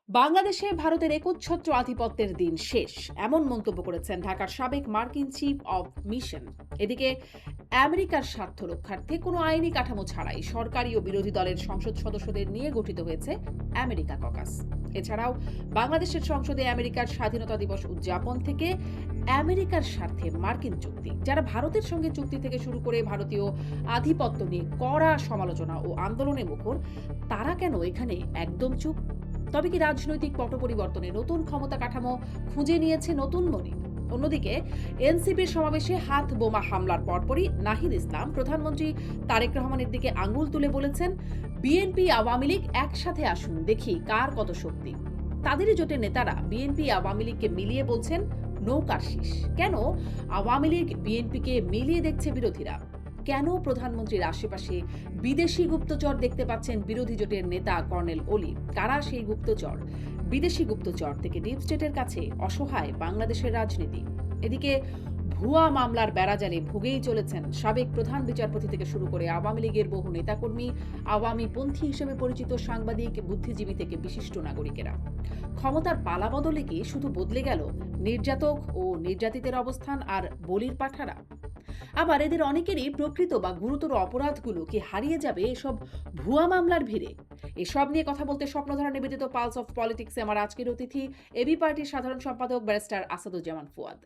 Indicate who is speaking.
Speaker 1: বাংলাদেশে ভারতের একচ্ছত্র আধিপত্যের দিন শেষ, এমন মন্তব্য করেছেন ঢাকার সাবেক মার্কিন চিফ অব মিশন। এদিকে আমেরিকার স্বার্থ রক্ষার্থে কোনো আইনি কাঠামো ছাড়াই সরকারি ও বিরোধী দলের সংসদ সদস্যদের নিয়ে গঠিত হয়েছে আমেরিকা ককাস। এছাড়াও বাংলাদেশের সংসদে আমেরিকার স্বাধীনতা দিবস উদযাপন থেকে আমেরিকার স্বার্থে মার্কিন চুক্তি, যারা ভারতের সঙ্গে চুক্তি থেকে শুরু করে ভারতীয় আধিপত্য নিয়ে কড়া সমালোচনা ও আন্দোলনে মুখর, তারা কেন এখানে একদম চুপ? তবে কি রাজনৈতিক পট পরিবর্তনে নতুন ক্ষমতা কাঠামো খুঁজে নিয়েছে নতুন মনি? অন্যদিকে এনসিপির সমাবেশে হাত বোমা হামলার পরপরই নাহিদ ইসলাম প্রধানমন্ত্রী তারেক রহমানের দিকে আঙুল তুলে বলেছেন, বিএনপি আওয়ামী লীগ একসাথে আসুন, দেখি কার কত শক্তি। তাদেরই জোটের নেতারা বিএনপি আওয়ামী লীগকে মিলিয়ে বলছেন নৌকার শীষ। কেন আওয়ামী লীগ বিএনপিকে মিলিয়ে দেখছে বিরোধীরা? কেন প্রধানমন্ত্রীর আশেপাশে বিদেশি গুপ্তচর দেখতে পাচ্ছেন বিরোধী জোটের নেতা কর্নেল অলি? কারা সেই গুপ্তচর? বিদেশি গুপ্তচর থেকে ডিপ স্টেটের কাছে অসহায় বাংলাদেশের রাজনীতি। এদিকে ভুয়া মামলার বেড়াজালে ভুগেই চলেছেন সাবেক প্রধান বিচারপতি থেকে শুরু করে আওয়ামী লীগের বহু নেতাকর্মী, আওয়ামী পন্থী হিসেবে পরিচিত সাংবাদিক, বুদ্ধিজীবী থেকে বিশিষ্ট নাগরিকেরা। ক্ষমতার পালা বদলে কি শুধু বদলে গেল নির্যাতক ও নির্যাতিতের অবস্থান আর বলির পাঠারা? আবার এদের অনেকেরই প্রকৃত বা গুরুতর অপরাধগুলো কি হারিয়ে যাবে এসব ভুয়া মামলার ভিড়ে? এসব নিয়ে কথা বলতে স্বপ্নধারা নিবেদিত পালস অফ পলিটিক্সে আমার আজকের অতিথি এবি পার্টির সাধারণ সম্পাদক ব্যারিস্টার আসাদুজ্জামান ফুয়াদ।